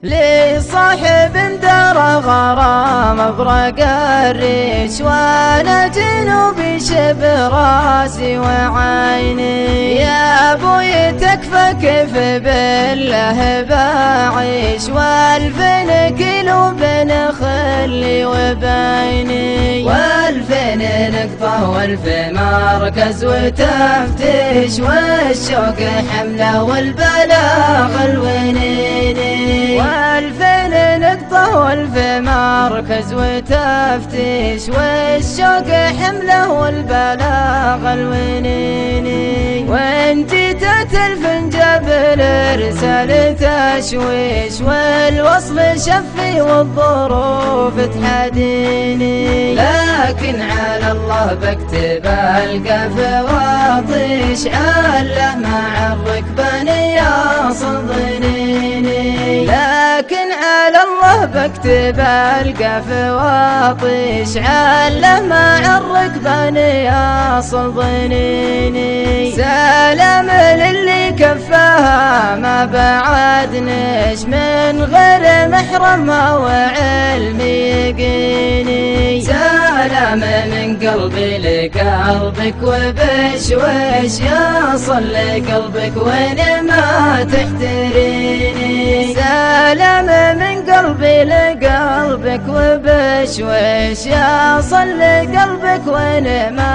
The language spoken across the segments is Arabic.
لي صاحب دار غرام ابرق الريش، وانا جنوبي شب راسي وعيني. يا ابوي تكفى كيف بالله بعيش، والفين كيلو بين خلي وبيني، والفين نقطة والف مركز وتفتيش، والشوق حمله والبلاغ الونيني، والفين نقطة والف مركز وتفتيش، والشوق حمله والبلاغ الونيني. وان جيت تلفن جبل ارسال تشويش، والوصف شفي والظروف تحديني، لكن على الله بكتب القف واطيش، عله مع الركبان يصل ضنيني، لكن على الله بكتب القف واطيش، عله مع الركبان يصل ضنيني. سلام للي كفاها ما بعدنش، من غير محرم وعلم يقيني. سلام من قلبي لقلبك وبشويش، يصل لقلبك وين ما تحتريني. سلام من قلبي لقلبك وبشويش، يصل لقلبك وين ما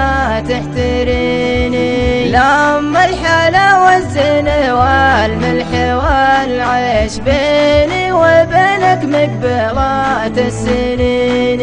تحتريني. لما الحلا والزين والملح والعيش، بيني وبينك مقبلات السنين.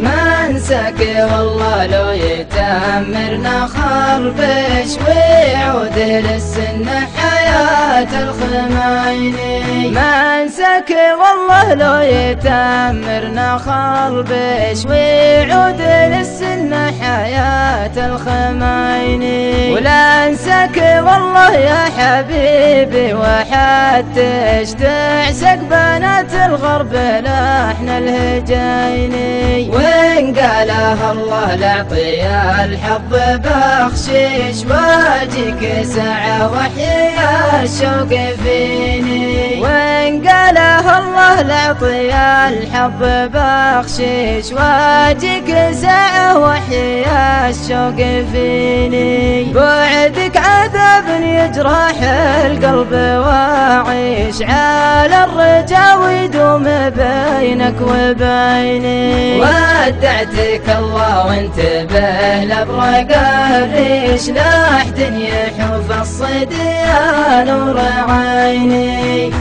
ما انساك والله لو يتأمرنا خربش، ويعود للسن حياة الخمايني. ما انساك والله لو يتأمرنا خربش، ويعود للسن حياة الخمايني. ولا انساك والله يا حبيبي وحتش، تعسك بنات الغرب لحن الهجيني. وإن قالها الله لعطي الحظ بخشيش، واجيك ساعة وحيا الشوق فيني. وإن قالها الله لعطي الحظ بخشيش، واجيك ساعة وحيا الشوق فيني. بعدك عذاب يجرح القلب واعيش، على الرجا ويدوم بينك وبيني. ودعتك الله وانتبه لابرق الريش، لا احد يحوف الصديان نور عيني.